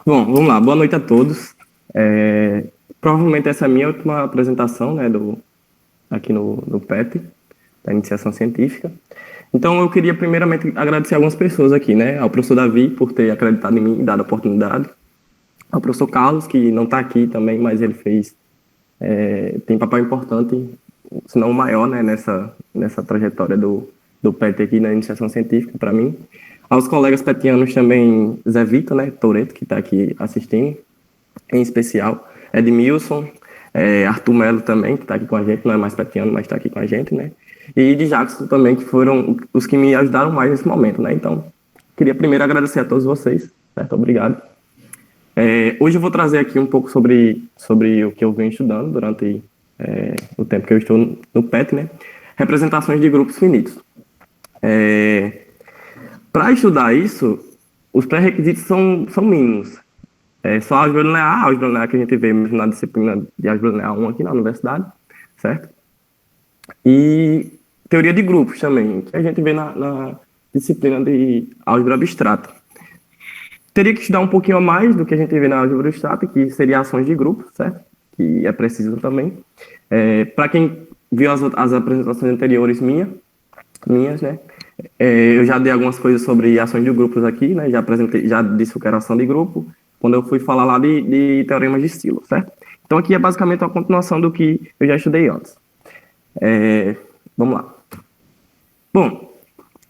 Bom, vamos lá. Boa noite a todos. Provavelmente essa é a minha última apresentação, né, aqui no PET, da Iniciação Científica. Então, eu queria primeiramente agradecer algumas pessoas aqui, né, ao professor Davi por ter acreditado em mim e dado a oportunidade, ao professor Carlos, que não está aqui também, mas ele tem papel importante, se não o maior, né, nessa trajetória do PET aqui na Iniciação Científica, para mim. Aos colegas petianos também, Zé Vitor, né, Toreto, que está aqui assistindo, em especial, Edmilson, Arthur Melo também, que está aqui com a gente, não é mais petiano, mas está aqui com a gente, né, e de Jackson também, que foram os que me ajudaram mais nesse momento, né, então, queria primeiro agradecer a todos vocês, certo? Obrigado. Hoje eu vou trazer aqui um pouco sobre o que eu venho estudando durante o tempo que eu estou no PET, né, representações de grupos finitos. Para estudar isso, os pré-requisitos são mínimos. Só álgebra linear que a gente vê mesmo na disciplina de álgebra linear 1 aqui na universidade, certo? E teoria de grupos também, que a gente vê na disciplina de álgebra abstrata. Teria que estudar um pouquinho a mais do que a gente vê na álgebra abstrata, que seria ações de grupo, certo? Que é preciso também. Para quem viu as apresentações anteriores minhas, né? Eu já dei algumas coisas sobre ações de grupos aqui, né? Já disse o que era ação de grupo, quando eu fui falar lá de teoremas de estilo, certo? Então aqui é basicamente uma continuação do que eu já estudei antes. Vamos lá. Bom,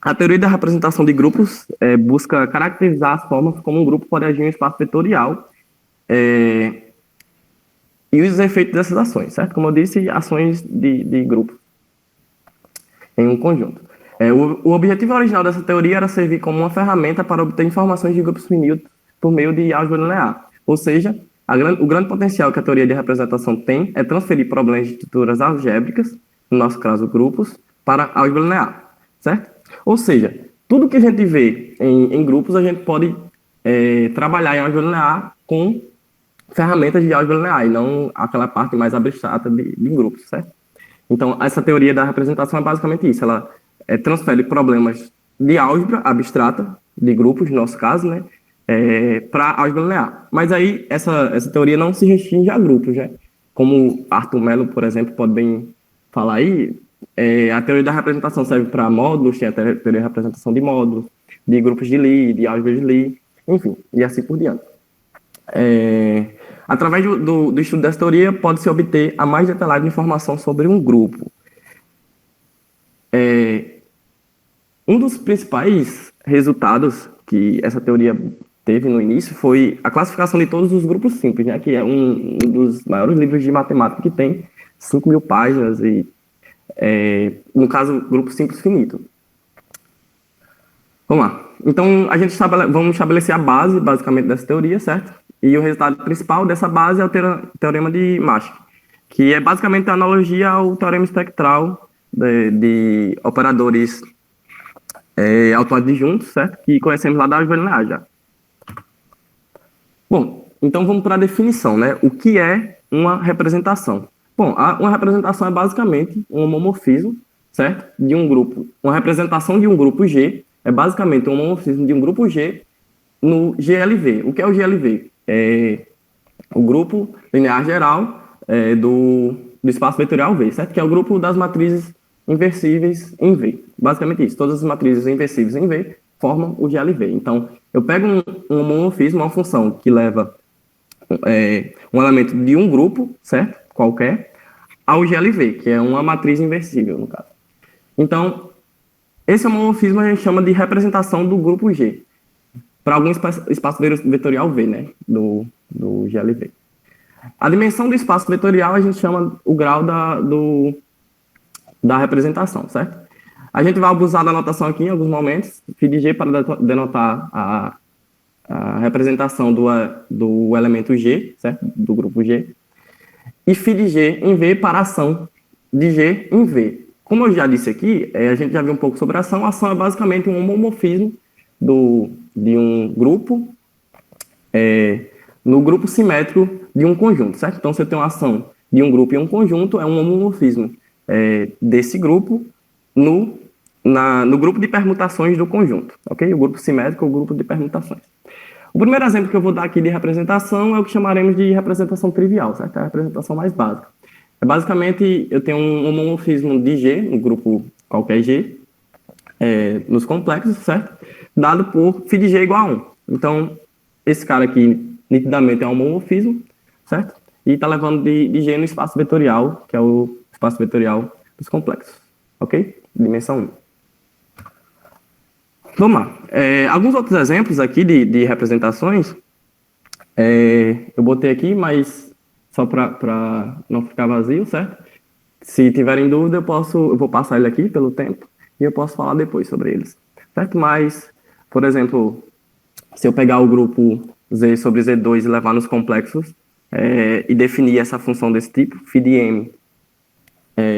a teoria da representação de grupos busca caracterizar as formas como um grupo pode agir em um espaço vetorial e os efeitos dessas ações, certo? Como eu disse, ações de grupo em um conjunto. O objetivo original dessa teoria era servir como uma ferramenta para obter informações de grupos finitos por meio de álgebra linear. Ou seja, o grande potencial que a teoria de representação tem é transferir problemas de estruturas algébricas, no nosso caso grupos, para álgebra linear, certo? Ou seja, tudo que a gente vê em grupos, a gente pode trabalhar em álgebra linear com ferramentas de álgebra linear, e não aquela parte mais abstrata de grupos, certo? Então, essa teoria da representação é basicamente isso. Ela transfere problemas de álgebra abstrata, de grupos, no nosso caso, né, para álgebra linear. Mas aí, essa teoria não se restringe a grupos, né? Como Arthur Melo, por exemplo, pode bem falar aí, a teoria da representação serve para módulos, tem a teoria da representação de módulos, de grupos de Lie, de álgebra de Lie, enfim, e assim por diante. Através do estudo dessa teoria, pode-se obter a mais detalhada informação sobre um grupo. Um dos principais resultados que essa teoria teve no início foi a classificação de todos os grupos simples, né, que é um dos maiores livros de matemática que tem 5.000 páginas e, no caso, grupo simples finito. Vamos lá. Então, vamos estabelecer a base, basicamente, dessa teoria, certo? E o resultado principal dessa base é o teorema de Masche, que é basicamente a analogia ao teorema espectral de operadores autoadjuntos, certo? Que conhecemos lá da álgebra linear já. Bom, então vamos para a definição, né? O que é uma representação? Bom, uma representação é basicamente um homomorfismo, certo? De um grupo. Uma representação de um grupo G é basicamente um homomorfismo de um grupo G no GLV. O que é o GLV? É o grupo linear geral do espaço vetorial V, certo? Que é o grupo das matrizes inversíveis em V. Basicamente isso. Todas as matrizes inversíveis em V formam o GLV. Então, eu pego um homomorfismo, uma função que leva um elemento de um grupo, certo? Qualquer, ao GLV, que é uma matriz inversível, no caso. Então, esse homomorfismo a gente chama de representação do grupo G, para algum espaço vetorial V, né? Do GLV. A dimensão do espaço vetorial a gente chama o grau da representação, certo? A gente vai abusar da notação aqui em alguns momentos, φ de G para denotar a representação do elemento G, certo? Do grupo G, e φ de G em V para a ação de G em V. Como eu já disse aqui, a gente já viu um pouco sobre a ação. A ação é basicamente um homomorfismo de um grupo no grupo simétrico de um conjunto, certo? Então, você tem uma ação de um grupo e um conjunto, é um homomorfismo desse grupo no grupo de permutações do conjunto, ok? O grupo simétrico é o grupo de permutações. O primeiro exemplo que eu vou dar aqui de representação é o que chamaremos de representação trivial, certo? É a representação mais básica. Basicamente, eu tenho um homomorfismo de G, um grupo qualquer G, nos complexos, certo? Dado por φ de G igual a 1. Então, esse cara aqui, nitidamente, é um homomorfismo, certo? E está levando de G no espaço vetorial, que é o espaço vetorial dos complexos, ok? Dimensão 1. Vamos lá. Alguns outros exemplos aqui de representações, eu botei aqui, mas só para não ficar vazio, certo? Se tiverem dúvida, eu vou passar ele aqui pelo tempo e eu posso falar depois sobre eles, certo? Mas, por exemplo, se eu pegar o grupo Z sobre Z2 e levar nos complexos e definir essa função desse tipo, φ de m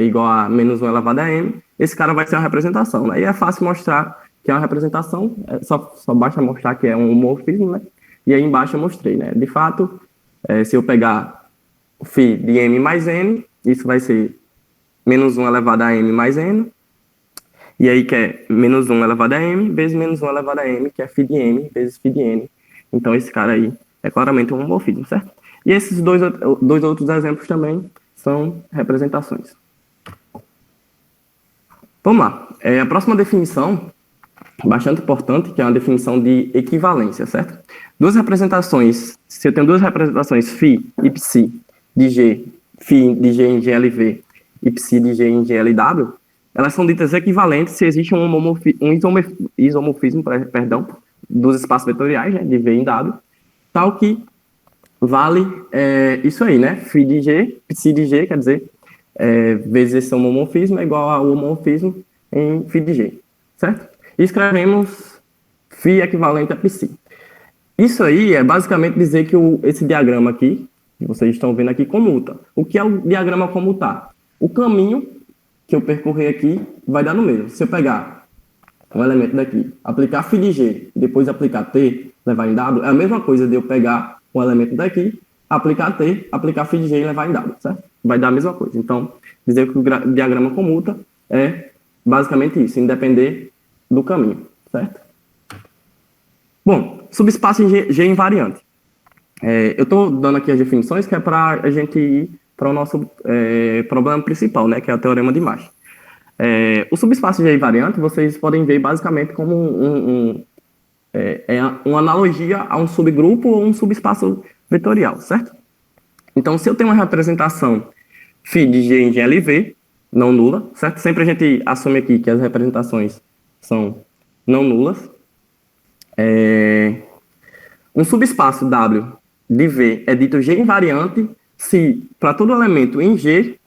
igual a menos 1 elevado a m, esse cara vai ser uma representação, né? E é fácil mostrar que é uma representação, só basta mostrar que é um homomorfismo, né? E aí embaixo eu mostrei, né? De fato, se eu pegar o φ de m mais n, isso vai ser menos 1 elevado a m mais n, e aí que é menos 1 elevado a m vezes menos 1 elevado a m, que é φ de m vezes φ de n. Então esse cara aí é claramente um homomorfismo, certo? E esses dois outros exemplos também são representações. Vamos lá. A próxima definição, bastante importante, que é uma definição de equivalência, certo? Duas representações, se eu tenho duas representações φ e ψ de G, φ de G em GLV e ψ de G em GLW, elas são ditas equivalentes se existe um isomorfismo, dos espaços vetoriais, né, de V em W, tal que vale isso aí, né? φ de G, ψ de G, quer dizer, vezes esse homomorfismo é igual ao homomorfismo em φ de G, certo? E escrevemos φ equivalente a ψ. Isso aí é basicamente dizer que esse diagrama aqui, que vocês estão vendo aqui, comuta. O que é o diagrama comutar? O caminho que eu percorrer aqui vai dar no mesmo. Se eu pegar um elemento daqui, aplicar φ de G, depois aplicar T, levar em W, é a mesma coisa de eu pegar um elemento daqui, aplicar T, aplicar φ de G e levar em W, certo? Vai dar a mesma coisa. Então, dizer que o diagrama comuta é basicamente isso, independer do caminho, certo? Bom, subespaço em G invariante. Eu estou dando aqui as definições que é para a gente ir para o nosso problema principal, né, que é o teorema de March. O subespaço G invariante, vocês podem ver basicamente como uma analogia a um subgrupo ou um subespaço vetorial, certo? Então, se eu tenho uma representação φ de G em GLV, não nula, certo? Sempre a gente assume aqui que as representações são não nulas. Um subespaço W de V é dito G invariante se, para todo elemento em G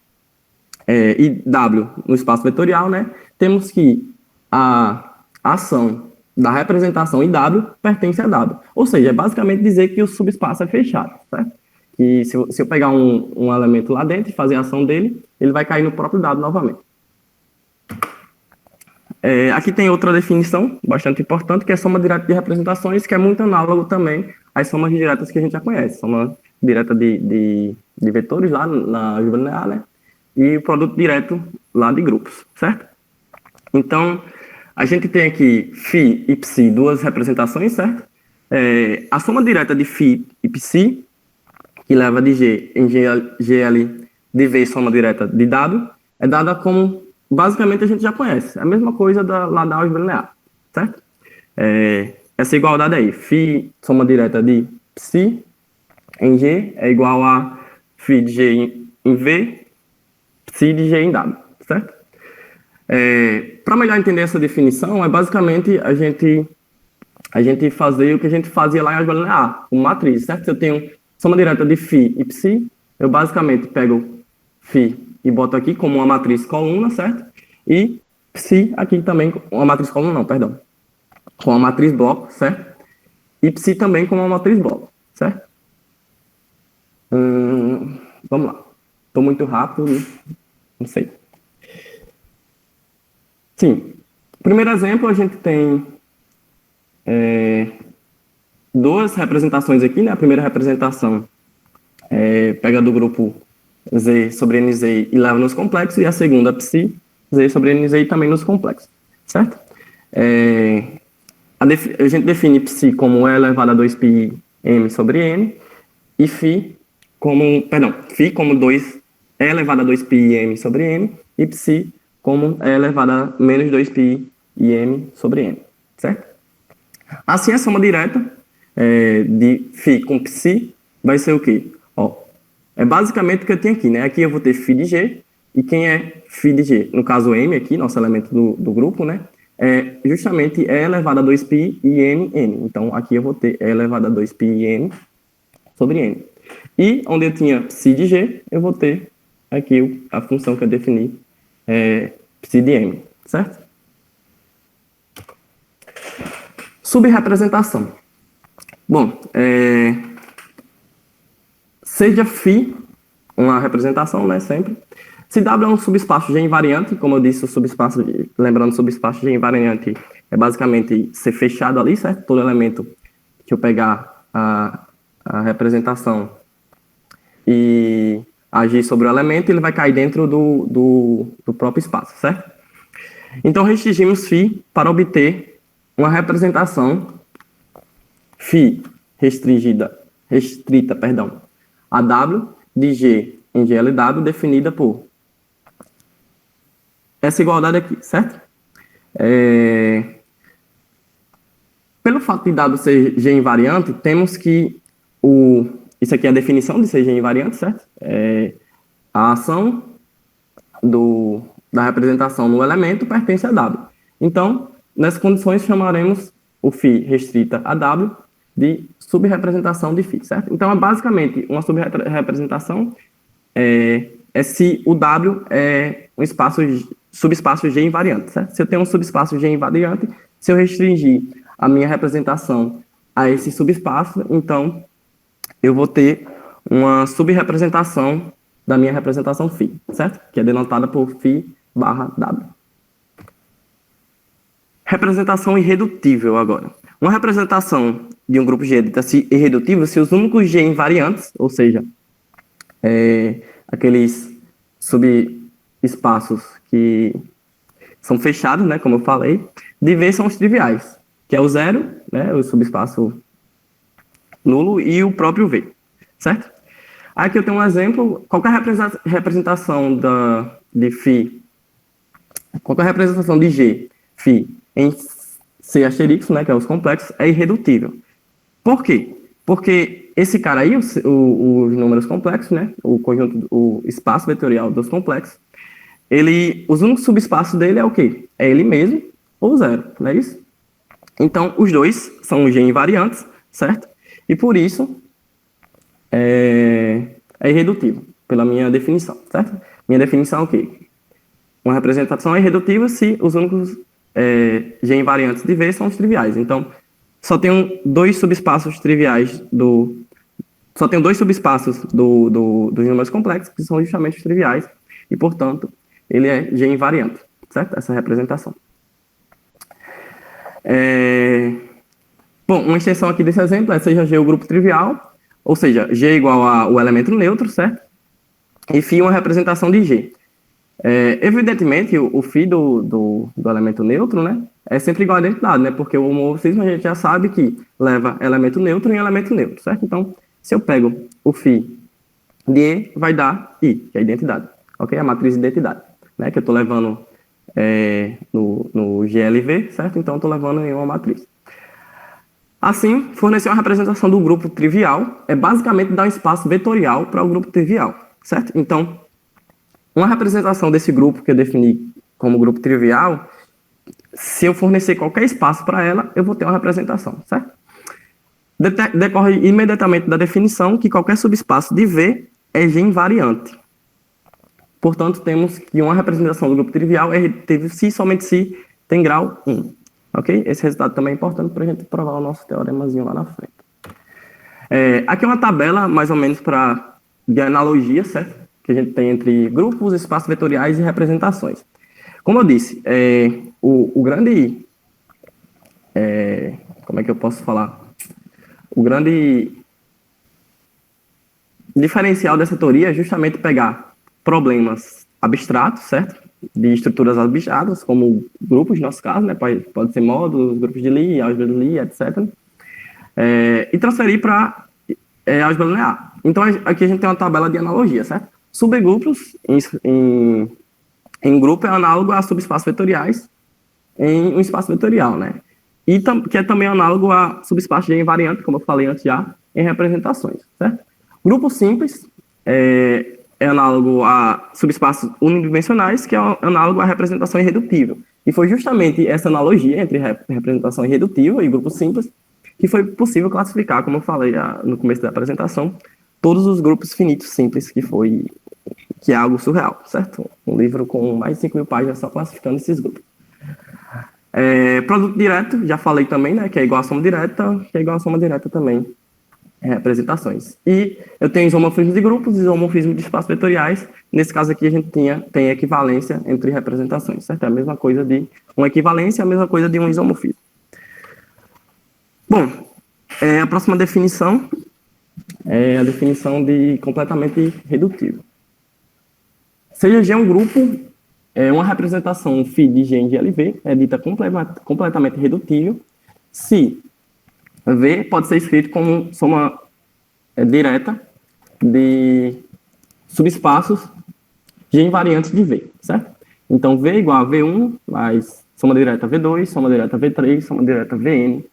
e W no espaço vetorial, né, temos que a ação da representação em W pertence a W. Ou seja, é basicamente dizer que o subespaço é fechado, certo? Que se eu pegar um elemento lá dentro e fazer a ação dele, ele vai cair no próprio W novamente. Aqui tem outra definição bastante importante, que é soma direta de representações, que é muito análogo também às somas diretas que a gente já conhece. Soma direta de vetores lá na álgebra linear, né? E o produto direto lá de grupos, certo? Então, a gente tem aqui φ e ψ, duas representações, certo? A soma direta de φ e ψ, que leva de G em GL de V soma direta de W, é dada como, basicamente, a gente já conhece. A mesma coisa lá da álgebra linear, certo? Essa igualdade aí, φ soma direta de ψ em G é igual a φ de G em V, ψ de G em W, certo? Para melhor entender essa definição, é basicamente a gente fazer o que a gente fazia lá em álgebra linear, com matriz, certo? Se eu tenho soma direta de φ e ψ, eu basicamente pego φ e boto aqui como uma matriz coluna, certo? E ψ aqui também, uma matriz coluna não, perdão, com uma matriz bloco, certo? E ψ também com uma matriz bloco, certo? Vamos lá. Estou muito rápido, não sei. Sim. Primeiro exemplo, a gente tem duas representações aqui, né? A primeira representação pega do grupo Z sobre NZ e leva nos complexos, e a segunda, ψ, Z sobre NZ e também nos complexos, certo? A gente define psi como E elevado a 2π m sobre n, e φ como 2 E elevado a 2π m sobre n, e psi como E elevado a menos 2π m sobre n, certo? Assim, a soma direta de φ com psi vai ser o quê? Ó, é basicamente o que eu tenho aqui, né? Aqui eu vou ter φ de g, e quem é φ de g? No caso, m aqui, nosso elemento do grupo, né? É justamente E elevado a 2π e n. Então, aqui eu vou ter E elevado a 2π n sobre n. E onde eu tinha psi de g, eu vou ter aqui a função que eu defini, psi de m, certo? Subrepresentação. Bom, seja φ uma representação, né, sempre. Se W é um subespaço G invariante, como eu disse, lembrando, o subespaço G invariante é basicamente ser fechado ali, certo? Todo elemento que eu pegar a representação e agir sobre o elemento, ele vai cair dentro do próprio espaço, certo? Então, restringimos φ para obter uma representação φ restrita, a W de G em GLW definida por essa igualdade aqui, certo? Pelo fato de W ser G invariante, temos que isso aqui é a definição de ser G invariante, certo? A ação da representação no elemento pertence a W. Então, nessas condições, chamaremos o φ restrita a W de subrepresentação de φ, certo? Então, é basicamente uma subrepresentação se o W é um subespaço G invariante, certo? Se eu tenho um subespaço G invariante, se eu restringir a minha representação a esse subespaço, então eu vou ter uma subrepresentação da minha representação φ, certo? Que é denotada por φ barra W. Representação irredutível agora. Uma representação de um grupo G dita-se irredutível se os únicos G invariantes, ou seja, aqueles subespaços que são fechados, né, como eu falei, de V são os triviais, que é o zero, né, o subespaço nulo, e o próprio V, certo? Aqui eu tenho um exemplo, qualquer representação de φ, qualquer representação de G, φ, em C asterisco, né, que é os complexos, é irredutível. Por quê? Porque esse cara aí, os números complexos, né, o espaço vetorial dos complexos, os únicos subespaços dele é o quê? É ele mesmo ou zero, não é isso? Então, os dois são G invariantes, certo? E por isso é irredutível, pela minha definição, certo? Minha definição é o quê? Uma representação é irredutível se os únicos G invariantes de V são os triviais. Então, só tenho dois subespaços triviais só tenho dois subespaços dos números complexos, que são justamente os triviais, e, portanto, ele é G invariante, certo? Essa representação. Bom, uma extensão aqui desse exemplo é seja G o grupo trivial, ou seja, G é igual ao elemento neutro, certo? E φ uma representação de G. Evidentemente, o φ do elemento neutro, né, é sempre igual à identidade, né? Porque o homomorfismo a gente já sabe que leva elemento neutro em elemento neutro, certo? Então, se eu pego o φ de E, vai dar I, que é a identidade, ok? A matriz de identidade, né? Que eu estou levando no GLV, certo? Então, eu estou levando em uma matriz. Assim, fornecer uma representação do grupo trivial é basicamente dar um espaço vetorial para o grupo trivial, certo? Então, uma representação desse grupo que eu defini como grupo trivial, se eu fornecer qualquer espaço para ela, eu vou ter uma representação, certo? Decorre imediatamente da definição que qualquer subespaço de V é G invariante. Portanto, temos que uma representação do grupo trivial é irredutível se somente se tem grau 1. Ok? Esse resultado também é importante para a gente provar o nosso teoremazinho lá na frente. Aqui é uma tabela, mais ou menos, de analogia, certo? Que a gente tem entre grupos, espaços vetoriais e representações. Como eu disse, o grande... como é que eu posso falar? O grande diferencial dessa teoria é justamente pegar problemas abstratos, certo? de estruturas abstratas, como grupos, no nosso caso, né? Pode ser módulos, grupos de Lie, álgebra de Lie, etc. E transferir para álgebra linear. Então, aqui a gente tem uma tabela de analogia, certo? Subgrupos em grupo é análogo a subespaços vetoriais em um espaço vetorial, né? E que é também análogo a subespaços de invariante, como eu falei antes já, em representações, certo? Grupo simples é análogo a subespaços unidimensionais, que é análogo à representação irredutível. E foi justamente essa analogia entre representação irredutível e grupo simples que foi possível classificar, como eu falei no começo da apresentação, todos os grupos finitos simples, que é algo surreal, certo? Um livro com mais de 5.000 páginas só classificando esses grupos. Produto direto, já falei também, né, que é igual a soma direta, que é igual a soma direta também em representações. E eu tenho isomorfismo de grupos e isomorfismo de espaços vetoriais. Nesse caso aqui a gente tem equivalência entre representações, certo? É a mesma coisa de uma equivalência, a mesma coisa de um isomorfismo. Bom, a próxima definição é a definição de completamente redutível. Seja G um grupo, uma representação φ de G em GLV é dita completamente redutível se V pode ser escrito como soma direta de subespaços G invariantes de V, certo? Então, V igual a V1 mais soma direta V2, soma direta V3, soma direta Vn,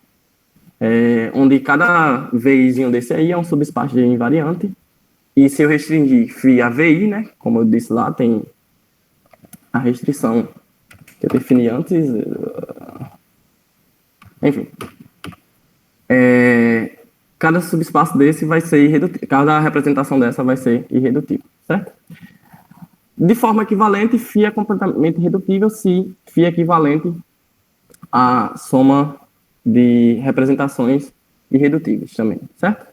onde cada Vizinho desse aí é um subespaço G invariante. E se eu restringir φ a VI, né, como eu disse lá, tem a restrição que eu defini antes. Enfim. Cada subespaço desse vai ser irredutível, cada representação dessa vai ser irredutível, certo? De forma equivalente, φ é completamente redutível se φ é equivalente à soma de representações irredutíveis também, certo?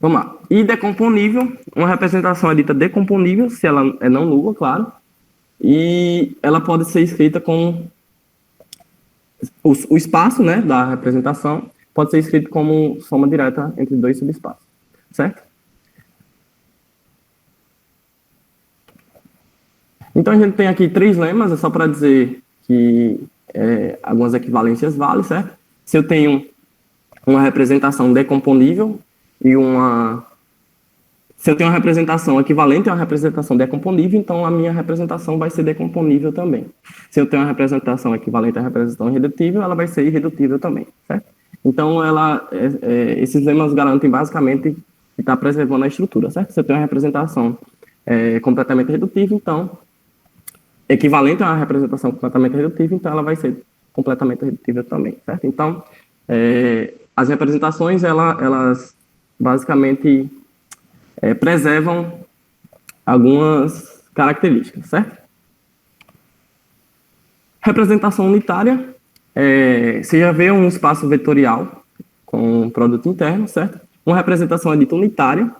Vamos lá. E decomponível, uma representação é dita decomponível se ela é não nula, claro, e ela pode ser escrita com o espaço, né, da representação pode ser escrito como soma direta entre dois subespaços, certo? Então a gente tem aqui 3 lemas, é só para dizer que algumas equivalências valem, certo? Se eu tenho uma representação decomponível e se eu tenho uma representação equivalente a uma representação decomponível, então a minha representação vai ser decomponível também. Se eu tenho uma representação equivalente à representação irredutível, ela vai ser irredutível também, certo? Então, esses lemas garantem basicamente que está preservando a estrutura, certo? Se eu tenho uma representação completamente redutível, então, equivalente a uma representação completamente redutível, então ela vai ser completamente redutível também, certo? Então, as representações, elas basicamente preservam algumas características, certo? Representação unitária, você já vê um espaço vetorial com um produto interno, certo? Uma representação é dita unitária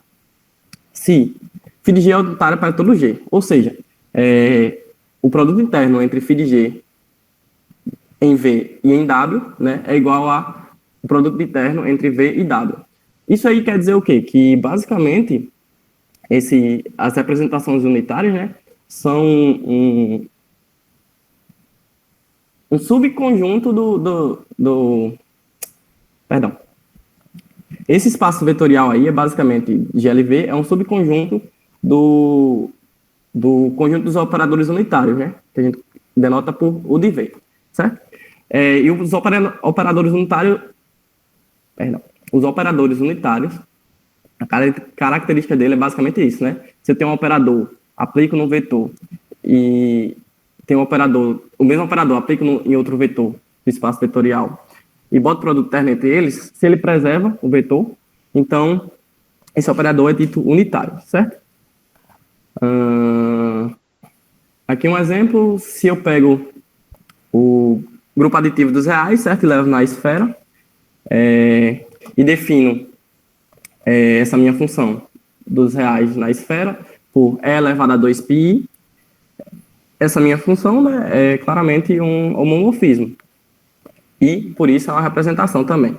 se φ de G é unitária para todo G, ou seja, o produto interno entre φ de G em V e em W, né, é igual ao produto interno entre V e W. Isso aí quer dizer o quê? Que, basicamente, as representações unitárias, né, são um subconjunto Perdão. Esse espaço vetorial aí é basicamente GLV, é um subconjunto do conjunto dos operadores unitários, né, que a gente denota por U de V, certo? E os operadores unitários, os operadores unitários, a característica dele é basicamente isso, né? Você tem um operador, aplico no vetor, e tem um operador, o mesmo operador, aplico em outro vetor, do espaço vetorial, e boto o produto terno entre eles, se ele preserva o vetor, então esse operador é dito unitário, certo? Aqui um exemplo, se eu pego o grupo aditivo dos reais, certo? E levo na esfera, e defino essa minha função dos reais na esfera por E elevado a 2πi. Essa minha função, né, é claramente um homomorfismo. E, por isso, é uma representação também.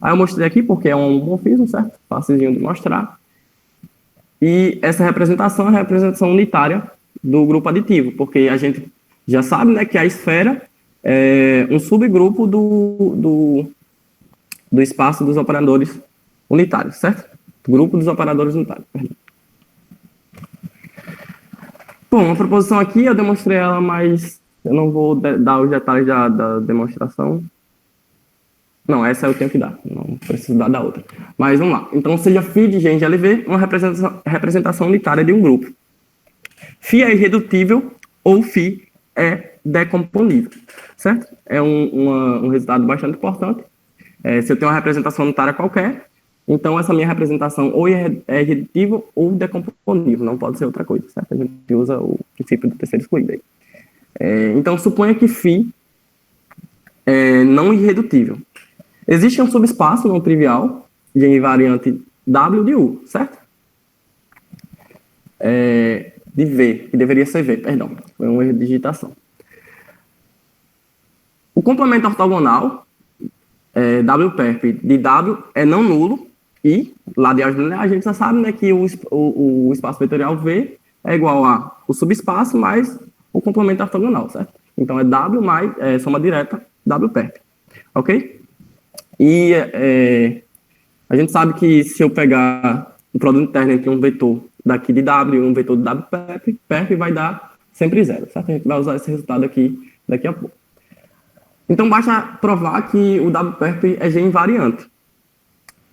Aí eu mostrei aqui porque é um homomorfismo, certo? Facilzinho de mostrar. E essa representação é a representação unitária do grupo aditivo, porque a gente já sabe, né, que a esfera é um subgrupo do espaço dos operadores unitários, certo? Grupo dos operadores unitários. Bom, a proposição aqui, eu demonstrei ela, mas eu não vou dar os detalhes da demonstração. Não, essa eu tenho que dar, não preciso dar da outra. Mas vamos lá. Então, seja φ de G em GLV uma representação unitária de um grupo. φ é irredutível ou φ é decomponível, certo? É um resultado bastante importante. Se eu tenho uma representação unitária qualquer, então essa minha representação ou é irredutível ou decomponível, não pode ser outra coisa, certo? A gente usa o princípio do terceiro excluído aí. Então, suponha que φ é não irredutível. Existe um subespaço não trivial de invariante W de U, certo? De V, que deveria ser V, perdão. Foi um erro de digitação. O complemento ortogonal WPerp de W é não nulo e, lá de álgebra, a gente já sabe, né, que o espaço vetorial V é igual a o subespaço mais o complemento ortogonal, certo? Então, é W mais soma direta WPerp, ok? E a gente sabe que se eu pegar o produto interno entre um vetor daqui de W e um vetor de WPerp, perp vai dar sempre zero, certo? A gente vai usar esse resultado aqui daqui a pouco. Então, basta provar que o WPerp é G invariante.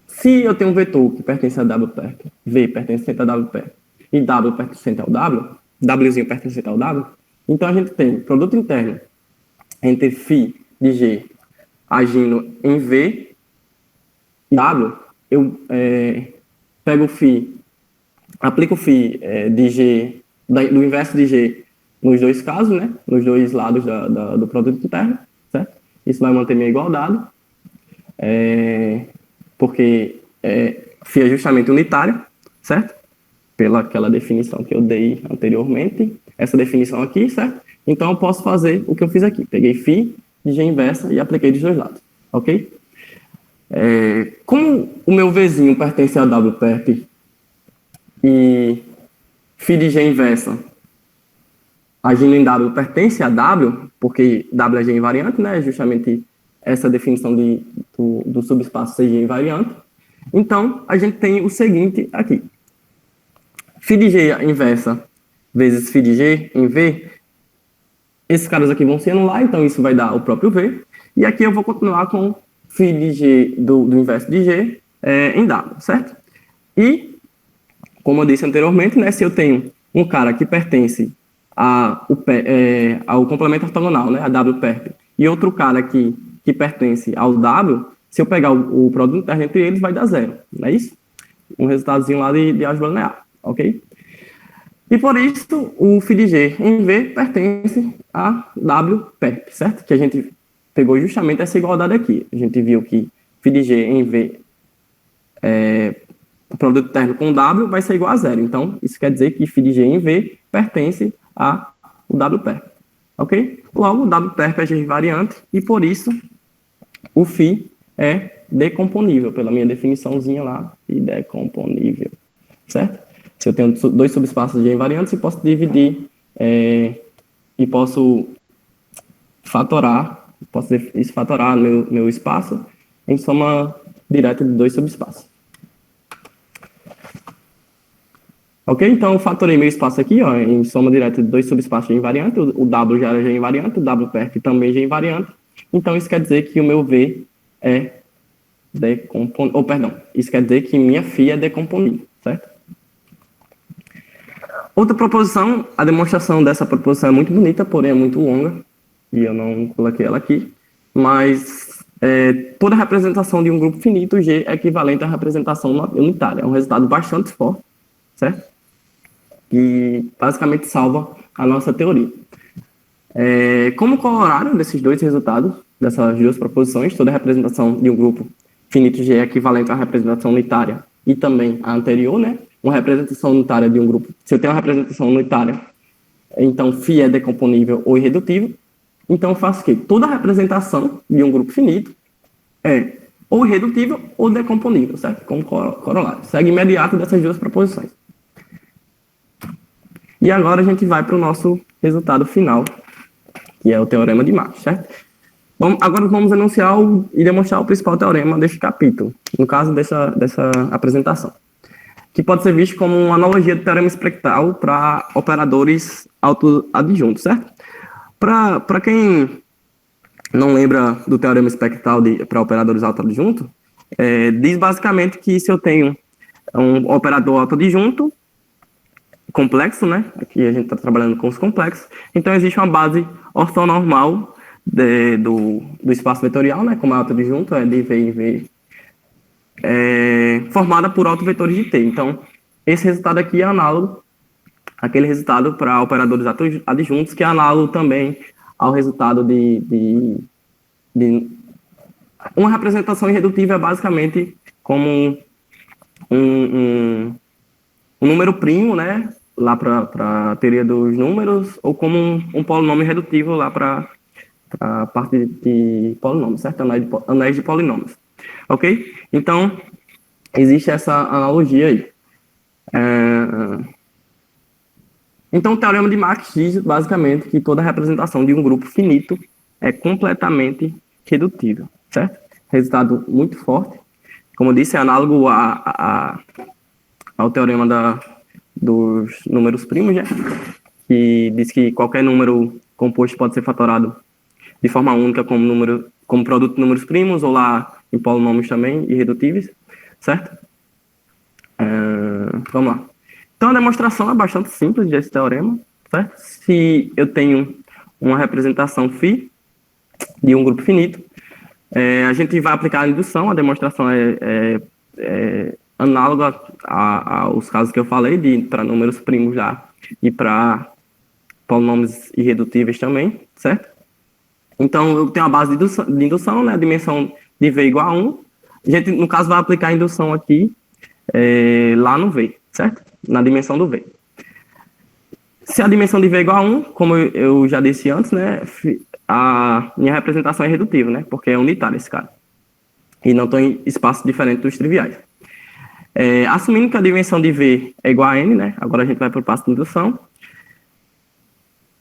Se eu tenho um vetor que pertence a WPerp, V pertencente a WPerp, e W pertencente ao W, Wzinho pertencente ao W, então a gente tem produto interno entre φ de G agindo em V e W, eu pego o φ, aplico o φ de G, do inverso de G nos dois casos, né? Nos dois lados do produto interno, certo? Isso vai manter minha igualdade, porque φ é justamente unitária, certo? Pela aquela definição que eu dei anteriormente, essa definição aqui, certo? Então eu posso fazer o que eu fiz aqui. Peguei φ de G inversa e apliquei dos dois lados, ok? Como o meu Vzinho pertence a WPerp e φ de G inversa agindo em W pertence a W, porque W é G invariante, né? É justamente essa definição do subespaço ser G invariante. Então, a gente tem o seguinte aqui. φ de G inversa vezes φ de G em V, esses caras aqui vão se anular, então isso vai dar o próprio V. E aqui eu vou continuar com φ de G do inverso de G em W, certo? E, como eu disse anteriormente, né, se eu tenho um cara que pertence ao complemento ortogonal, né, a WPerp, e outro cara que pertence ao W, se eu pegar o produto interno entre eles, vai dar zero, não é isso? Um resultadozinho lá de álgebra linear, ok? E por isso, o φ de G em V pertence a WPerp, certo? Que a gente pegou justamente essa igualdade aqui. A gente viu que φ de G em V, o produto interno com W, vai ser igual a zero. Então, isso quer dizer que φ de G em V pertence a o WPerp, ok? Logo, o WPerp é G invariante e, por isso, o φ é decomponível, pela minha definiçãozinha lá, e decomponível, certo? Se eu tenho dois subespaços G invariantes, eu posso dividir e posso fatorar, meu espaço em soma direta de dois subespaços. Ok? Então, eu fatorei meu espaço aqui, ó, em soma direta de dois subespaços G invariante. O W já era G invariante, o WPerp também G invariante. Então, isso quer dizer que o meu V é decomponível. Isso quer dizer que minha φ é decomponível, certo? Outra proposição, a demonstração dessa proposição é muito bonita, porém é muito longa, e eu não coloquei ela aqui, mas toda representação de um grupo finito, G, é equivalente à representação unitária. É um resultado bastante forte, certo? Que basicamente salva a nossa teoria. Como corolário desses dois resultados, dessas duas proposições, toda representação de um grupo finito G é equivalente à representação unitária e também à anterior, né? Uma representação unitária de um grupo. Se eu tenho uma representação unitária, então φ é decomponível ou irredutível. Então eu faço o quê? Toda representação de um grupo finito é ou irredutível ou decomponível, certo? Como corolário. Segue imediato dessas duas proposições. E agora a gente vai para o nosso resultado final, que é o teorema de Marx, certo? Agora vamos enunciar e demonstrar o principal teorema deste capítulo, no caso dessa apresentação, que pode ser visto como uma analogia do teorema espectral para operadores autoadjuntos, certo? Para quem não lembra do teorema espectral para operadores autoadjuntos, diz basicamente que se eu tenho um operador autoadjunto complexo, né? Aqui a gente está trabalhando com os complexos, então existe uma base ortonormal do espaço vetorial, né? Como é autoadjunto, é de V em V, formada por autovetores de T. Então, esse resultado aqui é análogo àquele resultado para operadores adjuntos, que é análogo também ao resultado de uma representação irredutível é basicamente como um número primo, né, lá para a teoria dos números, ou como um polinômio irredutível lá para a parte de polinômios, certo? Anéis de polinômios. Ok? Então, existe essa analogia aí. Então, o teorema de Marx diz, basicamente, que toda representação de um grupo finito é completamente redutível, certo? Resultado muito forte. Como eu disse, é análogo ao teorema dos números primos, né? Que diz que qualquer número composto pode ser fatorado de forma única como produto de números primos, ou lá em polinômios também, irredutíveis, certo? Vamos lá. Então, a demonstração é bastante simples desse teorema, certo? Se eu tenho uma representação φ de um grupo finito, a gente vai aplicar a indução, a demonstração é análoga aos casos que eu falei, para números primos já e para polinômios irredutíveis também, certo? Então, eu tenho a base de indução, né? A dimensão de V igual a 1. A gente, no caso, vai aplicar a indução aqui lá no V, certo? Na dimensão do V. Se a dimensão de V é igual a 1, como eu já disse antes, né? A minha representação é irredutível, né? Porque é unitário esse cara. E não tem em espaço diferente dos triviais. Assumindo que a dimensão de V é igual a N, né? Agora a gente vai para o passo de indução.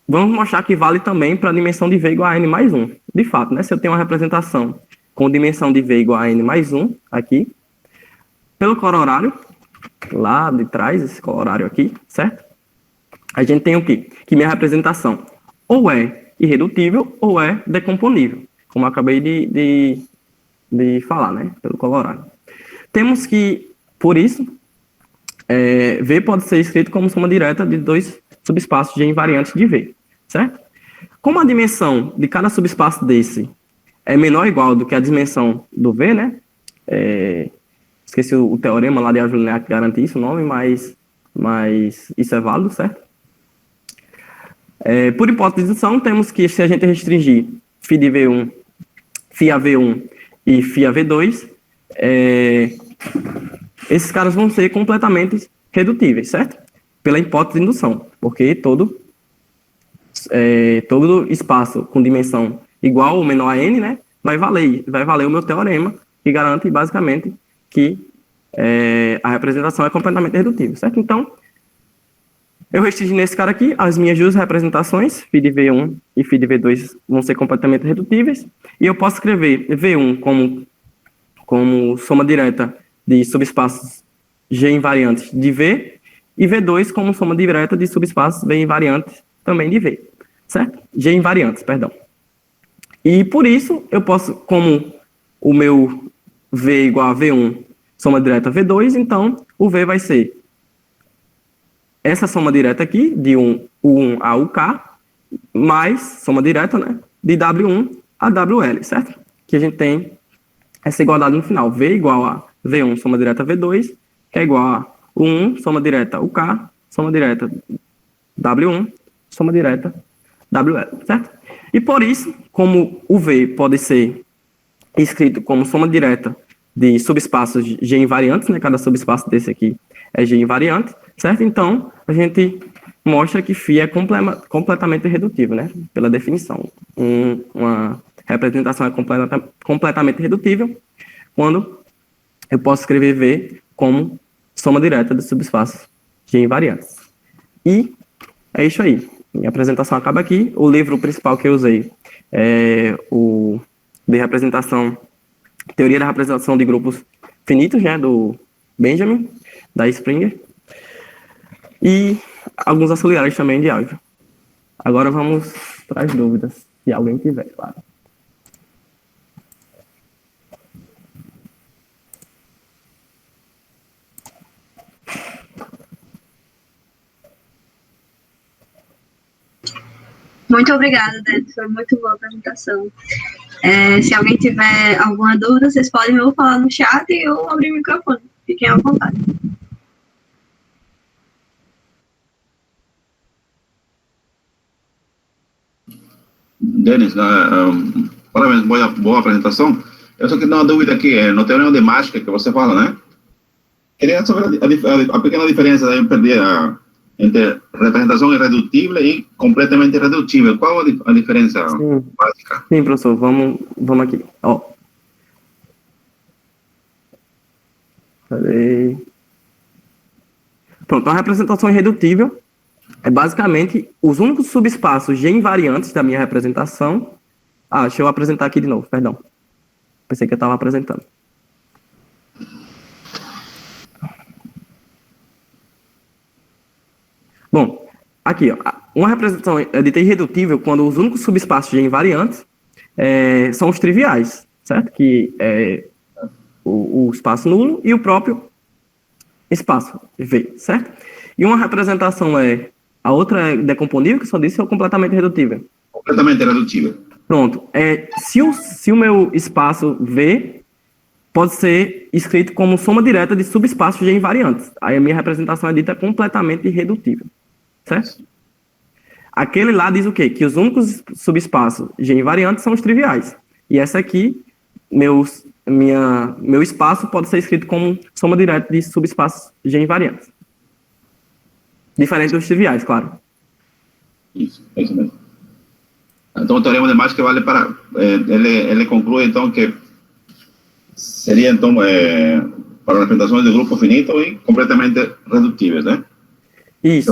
Vamos mostrar que vale também para a dimensão de V igual a N mais 1. De fato, né? Se eu tenho uma representação com dimensão de V igual a N mais 1, aqui, pelo corolário, lá de trás, esse corolário aqui, certo? A gente tem o quê? Que minha representação ou é irredutível ou é decomponível, como eu acabei de falar, né? Pelo corolário. Temos que, por isso, V pode ser escrito como soma direta de dois subespaços G invariantes de V, certo? Como a dimensão de cada subespaço desse é menor ou igual do que a dimensão do V, né? Esqueci o teorema lá de Aljounian que garante isso, o nome, mas isso é válido, certo? Por hipótese de indução, temos que, se a gente restringir φ de V1, φ a V1 e φ a V2, esses caras vão ser completamente redutíveis, certo? Pela hipótese de indução, porque todo espaço com dimensão igual ou menor a n, né, vai valer o meu teorema, que garante basicamente que a representação é completamente redutível, certo? Então, eu restringi nesse cara aqui, as minhas duas representações, φ de V1 e φ de V2, vão ser completamente redutíveis, e eu posso escrever V1 como soma direta de subespaços G invariantes de V, e V2 como soma direta de subespaços V invariantes também de V, certo? G invariantes, perdão. E por isso, eu posso, como o meu V igual a V1, soma direta V2, então o V vai ser essa soma direta aqui, de U1 a UK, mais soma direta, né, de W1 a WL, certo? Que a gente tem essa igualdade no final. V igual a V1, soma direta V2, que é igual a U1, soma direta UK, soma direta W1, soma direta WL, certo? E por isso, como o V pode ser escrito como soma direta de subespaços G invariantes, né? Cada subespaço desse aqui é G invariante, certo? Então, a gente mostra que φ é completamente redutível, né? Pela definição. Uma representação é completamente redutível quando eu posso escrever V como soma direta de subespaços G invariantes. E é isso aí. Minha apresentação acaba aqui. O livro principal que eu usei é o de representação, Teoria da Representação de Grupos Finitos, né, do Benjamin, da Springer, e alguns auxiliares também de áudio. Agora vamos para as dúvidas, se alguém tiver, claro. Muito obrigada, Denis. Foi muito boa a apresentação. Se alguém tiver alguma dúvida, vocês podem ou falar no chat ou abrir o microfone. Fiquem à vontade. Denis, parabéns, boa apresentação. Eu só queria dar uma dúvida aqui, no teorema de mágica que você fala, né? Queria saber a pequena diferença, daí eu perdi, entre representação irredutível e completamente irredutível. Qual a diferença básica? Sim, professor, vamos aqui. Ó. Cadê? Pronto, a representação irredutível é basicamente os únicos subespaços G invariantes da minha representação. Deixa eu apresentar aqui de novo, perdão. Pensei que eu estava apresentando. Bom, aqui, ó, uma representação dita irredutível quando os únicos subespaços G invariantes são os triviais, certo? Que é o espaço nulo e o próprio espaço V, certo? E uma representação a outra é decomponível, que só disse, é completamente irredutível. Completamente irredutível. Pronto. Se o meu espaço V pode ser escrito como soma direta de subespaços G invariantes. Aí a minha representação é dita completamente irredutível. Certo? Aquele lá diz o quê? Que os únicos subespaços G invariantes são os triviais. E essa aqui, meu espaço pode ser escrito como soma direta de subespaços G invariantes. Diferente dos triviais, claro. Isso, é isso mesmo. Então, o teorema de mágica vale para... ele conclui, então, que seria, então, para representações de grupo finito e completamente redutíveis, né? Isso,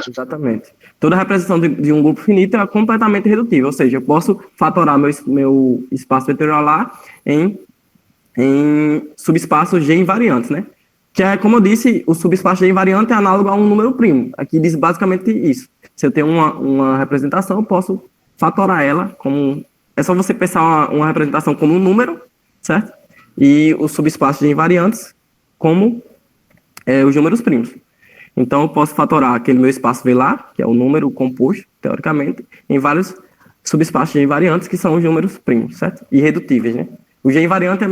exatamente. Toda representação de um grupo finito é completamente redutível, ou seja, eu posso fatorar meu espaço vetorial lá em subespaços G invariantes, né? Que é, como eu disse, o subespaço G invariante é análogo a um número primo. Aqui diz basicamente isso. Se eu tenho uma representação, eu posso fatorar ela como... É só você pensar uma representação como um número, certo? E os subespaços G invariantes como os números primos. Então, eu posso fatorar aquele meu espaço V lá, que é o número composto, teoricamente, em vários subespaços G invariantes, que são os números primos, certo? Irredutíveis, né? O G invariante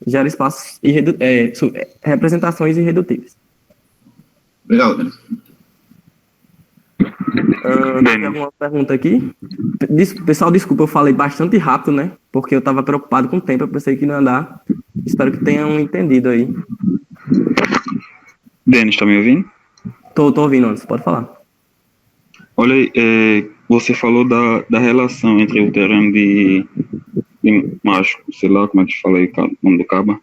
gera espaços representações irredutíveis. Obrigado, Denis. Tem alguma pergunta aqui? Pessoal, desculpa, eu falei bastante rápido, né? Porque eu estava preocupado com o tempo, eu pensei que não ia dar. Espero que tenham entendido aí. Denis, tá me ouvindo? Tô ouvindo, Anderson, pode falar. Olha aí, você falou da relação entre o teorema de Mágico, sei lá como é que fala aí o nome do cabo,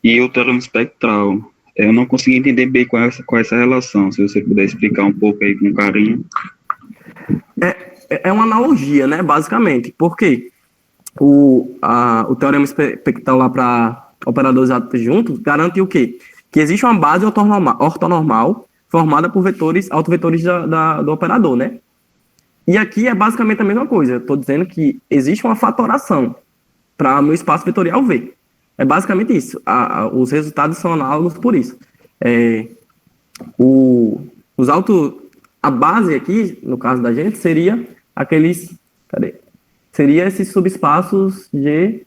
e o teorema espectral. Eu não consegui entender bem qual é essa relação, se você puder explicar um pouco aí com carinho. É uma analogia, né, basicamente, porque o teorema espectral lá para operadores adjuntos garante o quê? Que existe uma base ortonormal formada por vetores, autovetores do operador, né? E aqui é basicamente a mesma coisa. Eu estou dizendo que existe uma fatoração para meu espaço vetorial V. É basicamente isso. Os resultados são análogos por isso. A base aqui, no caso da gente, seria aqueles... Seria esses subespaços de...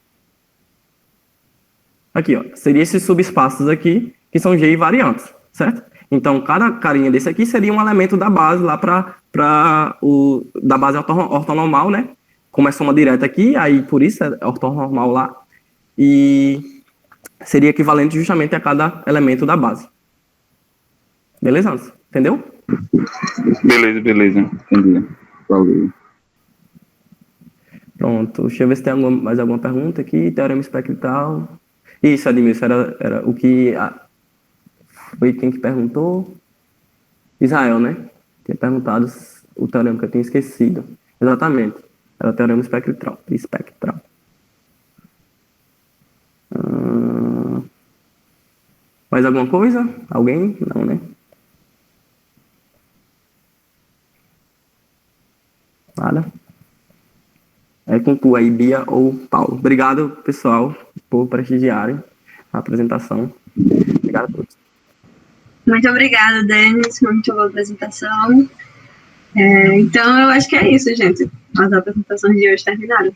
Aqui, ó. Seria esses subespaços aqui, que são G invariantes, certo? Então, cada carinha desse aqui seria um elemento da base lá da base ortonormal, né? Como é soma direta aqui, aí por isso é ortonormal lá. E seria equivalente justamente a cada elemento da base. Beleza, Anderson? Entendeu? Beleza. Entendi. Valeu. Pronto. Deixa eu ver se tem mais alguma pergunta aqui. Teorema espectral. Isso, Admilson, era o que... Foi quem que perguntou? Israel, né? Tinha perguntado o teorema que eu tinha esquecido. Exatamente. Era o teorema espectral. Mais alguma coisa? Alguém? Não, né? Nada? É com tu aí, Bia ou Paulo. Obrigado, pessoal, por prestigiarem a apresentação. Obrigado a todos. Muito obrigada, Denis. Muito boa apresentação. Então, eu acho que é isso, gente. As apresentações de hoje terminaram.